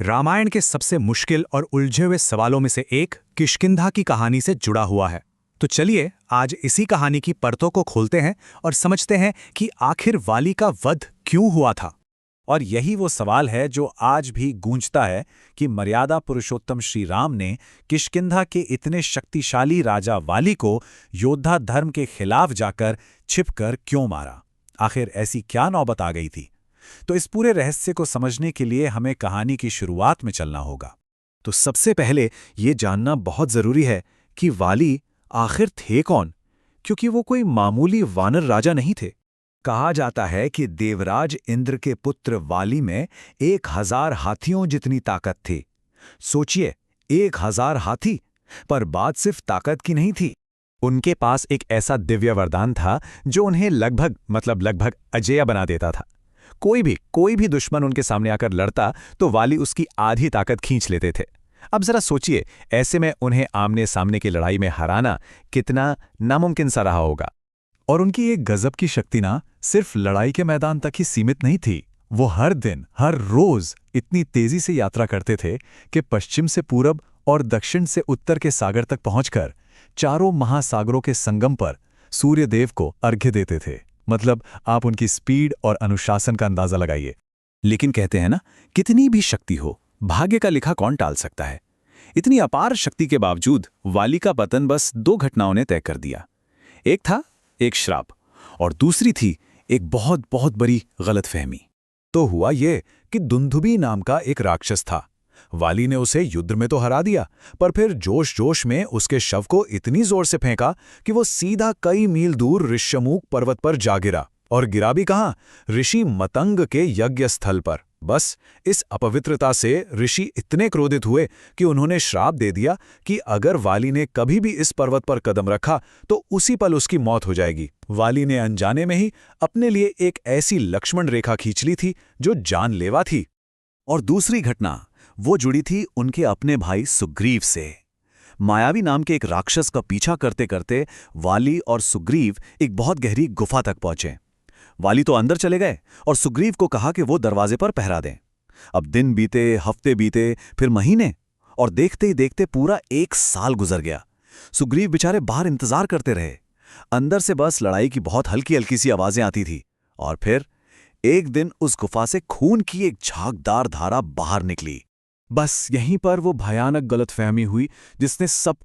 रामायण के सबसे मुश्किल और उलझे हुए सवालों में से एक किष्किंधा की कहानी से जुड़ा हुआ है। तो चलिए आज इसी कहानी की परतों को खोलते हैं और समझते हैं कि आखिर वाली का वध क्यों हुआ था। और यही वो सवाल है जो आज भी गूंजता है कि मर्यादा पुरुषोत्तम श्री राम ने किष्किंधा के इतने शक्तिशाली राजा वाली को योद्धा धर्म के खिलाफ जाकर छिपकर क्यों मारा। आखिर ऐसी क्या नौबत आ गई थी। तो इस पूरे रहस्य को समझने के लिए हमें कहानी की शुरुआत में चलना होगा। तो सबसे पहले ये जानना बहुत जरूरी है कि वाली आखिर थे कौन, क्योंकि वो कोई मामूली वानर राजा नहीं थे। कहा जाता है कि देवराज इंद्र के पुत्र वाली में 1000 हाथियों जितनी ताकत थी। सोचिए, 1000 हाथी। पर बात सिर्फ ताकत की नहीं थी। उनके पास एक ऐसा दिव्य वरदान था जो उन्हें लगभग अजेय बना देता था। कोई भी दुश्मन उनके सामने आकर लड़ता तो वाली उसकी आधी ताकत खींच लेते थे। अब जरा सोचिए, ऐसे में उन्हें आमने सामने की लड़ाई में हराना कितना नामुमकिन सा रहा होगा। और उनकी एक गजब की शक्ति ना सिर्फ लड़ाई के मैदान तक ही सीमित नहीं थी। वो हर दिन हर रोज इतनी तेजी से यात्रा करते थे कि पश्चिम से पूरब और दक्षिण से उत्तर के सागर तक पहुंचकर चारों महासागरों के संगम पर सूर्यदेव को अर्घ्य देते थे। मतलब आप उनकी स्पीड और अनुशासन का अंदाजा लगाइए। लेकिन कहते हैं ना, कितनी भी शक्ति हो, भाग्य का लिखा कौन टाल सकता है। इतनी अपार शक्ति के बावजूद वाली का पतन बस 2 घटनाओं ने तय कर दिया। एक था एक श्राप और दूसरी थी एक बहुत बहुत बड़ी गलतफहमी। तो हुआ ये कि दुंदुभी नाम का एक राक्षस था। वाली ने उसे युद्ध में तो हरा दिया, पर फिर जोश में उसके शव को इतनी जोर से फेंका कि वो सीधा कई मील दूर ऋष्यमूक पर्वत पर जा गिरा। और गिरा भी कहाँ, ऋषि मतंग के यज्ञ स्थल पर। बस इस अपवित्रता से ऋषि इतने क्रोधित हुए कि उन्होंने श्राप दे दिया कि अगर वाली ने कभी भी इस पर्वत पर कदम रखा तो उसी पल उसकी मौत हो जाएगी। वाली ने अनजाने में ही अपने लिए एक ऐसी लक्ष्मण रेखा खींच ली थी जो जानलेवा थी। और दूसरी घटना वो जुड़ी थी उनके अपने भाई सुग्रीव से। मायावी नाम के एक राक्षस का पीछा करते करते वाली और सुग्रीव एक बहुत गहरी गुफा तक पहुंचे। वाली तो अंदर चले गए और सुग्रीव को कहा कि वो दरवाजे पर पहरा दें। अब दिन बीते, हफ्ते बीते, फिर महीने, और देखते ही देखते पूरा 1 साल गुजर गया। सुग्रीव बेचारे बाहर इंतजार करते रहे। अंदर से बस लड़ाई की बहुत हल्की हल्की सी आवाजें आती थी। और फिर एक दिन उस गुफा से खून की एक झागदार धारा बाहर निकली। बस यहीं पर वो भयानक गलतफहमी हुई जिसने सब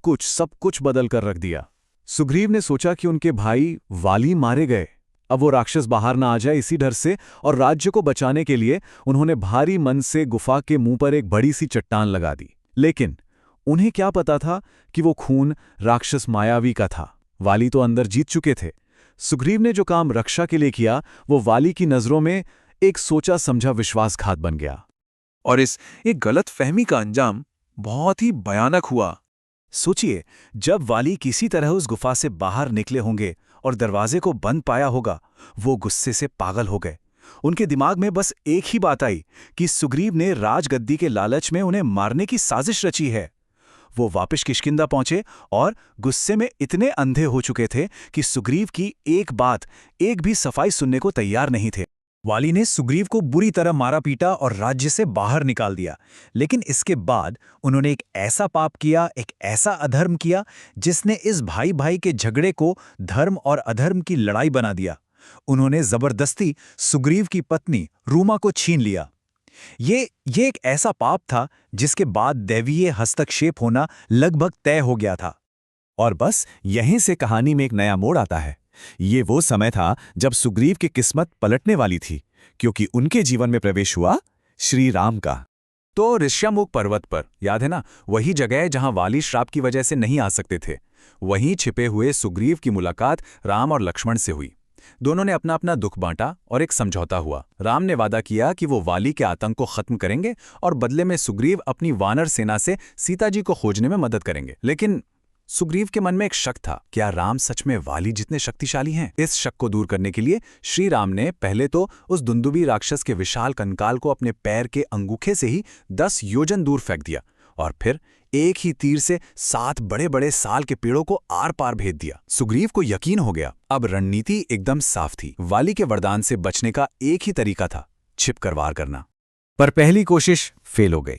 कुछ बदल कर रख दिया। सुग्रीव ने सोचा कि उनके भाई वाली मारे गए। अब वो राक्षस बाहर ना आ जाए, इसी डर से और राज्य को बचाने के लिए उन्होंने भारी मन से गुफा के मुंह पर एक बड़ी सी चट्टान लगा दी। लेकिन उन्हें क्या पता था कि वो खून राक्षस मायावी का था। वाली तो अंदर जीत चुके थे। सुग्रीव ने जो काम रक्षा के लिए किया वो वाली की नजरों में एक सोचा समझा विश्वासघात बन गया। और इस एक गलत फहमी का अंजाम बहुत ही भयानक हुआ। सोचिए, जब वाली किसी तरह उस गुफा से बाहर निकले होंगे और दरवाजे को बंद पाया होगा, वो गुस्से से पागल हो गए। उनके दिमाग में बस एक ही बात आई कि सुग्रीव ने राजगद्दी के लालच में उन्हें मारने की साजिश रची है। वो वापस किष्किंधा पहुंचे और गुस्से में इतने अंधे हो चुके थे कि सुग्रीव की एक भी सफाई सुनने को तैयार नहीं थे। वाली ने सुग्रीव को बुरी तरह मारा पीटा और राज्य से बाहर निकाल दिया। लेकिन इसके बाद उन्होंने एक ऐसा पाप किया, एक ऐसा अधर्म किया जिसने इस भाई भाई के झगड़े को धर्म और अधर्म की लड़ाई बना दिया। उन्होंने जबरदस्ती सुग्रीव की पत्नी रूमा को छीन लिया। ये एक ऐसा पाप था जिसके बाद दैवीय हस्तक्षेप होना लगभग तय हो गया था। और बस यहीं से कहानी में एक नया मोड़ आता है। ये वो समय था जब सुग्रीव की किस्मत पलटने वाली थी, क्योंकि उनके जीवन में प्रवेश हुआ श्री राम का। तो ऋष्यमूक पर्वत पर, याद है ना, वही जगह जहां वाली श्राप की वजह से नहीं आ सकते थे, वहीं छिपे हुए सुग्रीव की मुलाकात राम और लक्ष्मण से हुई। दोनों ने अपना अपना दुख बांटा और एक समझौता हुआ। राम ने वादा किया कि वो वाली के आतंक को खत्म करेंगे और बदले में सुग्रीव अपनी वानर सेना से सीता जी को खोजने में मदद करेंगे। लेकिन सुग्रीव के मन में एक शक था, क्या राम सच में वाली जितने शक्तिशाली हैं? इस शक को दूर करने के लिए श्री राम ने पहले तो उस दुंदुभी राक्षस के विशाल कंकाल को अपने पैर के अंगूखे से ही 10 योजन दूर फेंक दिया और फिर एक ही तीर से 7 बड़े बड़े साल के पेड़ों को आर पार भेज दिया। सुग्रीव को यकीन हो गया, अब रणनीति एकदम साफ थी। वाली के वरदान से बचने का एक ही तरीका था, छिपकर वार करना। पर पहली कोशिश फेल हो गई।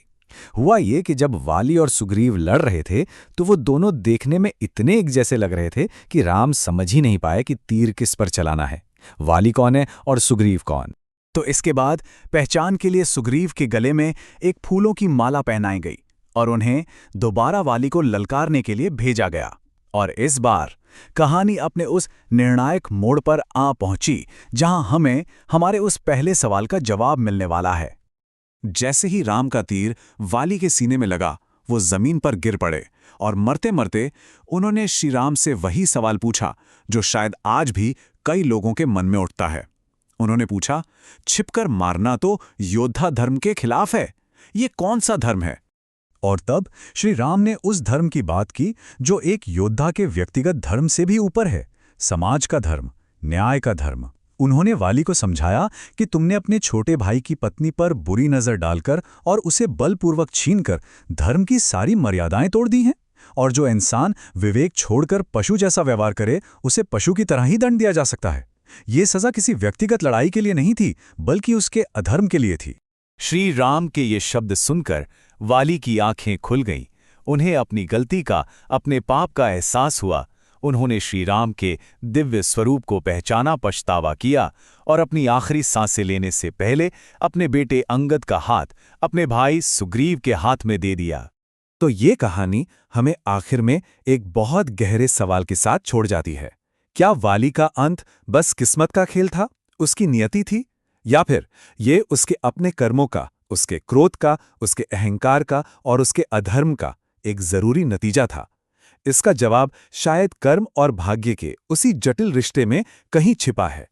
हुआ ये कि जब वाली और सुग्रीव लड़ रहे थे तो वो दोनों देखने में इतने एक जैसे लग रहे थे कि राम समझ ही नहीं पाए कि तीर किस पर चलाना है, वाली कौन है और सुग्रीव कौन। तो इसके बाद पहचान के लिए सुग्रीव के गले में एक फूलों की माला पहनाई गई और उन्हें दोबारा वाली को ललकारने के लिए भेजा गया। और इस बार कहानी अपने उस निर्णायक मोड़ पर आ पहुंची जहां हमें हमारे उस पहले सवाल का जवाब मिलने वाला है। जैसे ही राम का तीर वाली के सीने में लगा, वो जमीन पर गिर पड़े और मरते मरते उन्होंने श्री राम से वही सवाल पूछा जो शायद आज भी कई लोगों के मन में उठता है। उन्होंने पूछा, छिपकर मारना तो योद्धा धर्म के खिलाफ है, ये कौन सा धर्म है? और तब श्री राम ने उस धर्म की बात की जो एक योद्धा के व्यक्तिगत धर्म से भी ऊपर है, समाज का धर्म, न्याय का धर्म। उन्होंने वाली को समझाया कि तुमने अपने छोटे भाई की पत्नी पर बुरी नजर डालकर और उसे बलपूर्वक छीनकर धर्म की सारी मर्यादाएं तोड़ दी हैं, और जो इंसान विवेक छोड़कर पशु जैसा व्यवहार करे उसे पशु की तरह ही दंड दिया जा सकता है। ये सजा किसी व्यक्तिगत लड़ाई के लिए नहीं थी, बल्कि उसके अधर्म के लिए थी। श्री राम के ये शब्द सुनकर वाली की आंखें खुल गईं। उन्हें अपनी गलती का, अपने पाप का एहसास हुआ। उन्होंने श्री राम के दिव्य स्वरूप को पहचाना, पछतावा किया और अपनी आखिरी सांसें लेने से पहले अपने बेटे अंगद का हाथ अपने भाई सुग्रीव के हाथ में दे दिया। तो ये कहानी हमें आखिर में एक बहुत गहरे सवाल के साथ छोड़ जाती है। क्या वाली का अंत बस किस्मत का खेल था, उसकी नियति थी, या फिर ये उसके अपने कर्मों का, उसके क्रोध का, उसके अहंकार का और उसके अधर्म का एक जरूरी नतीजा था? इसका जवाब शायद कर्म और भाग्य के उसी जटिल रिश्ते में कहीं छिपा है।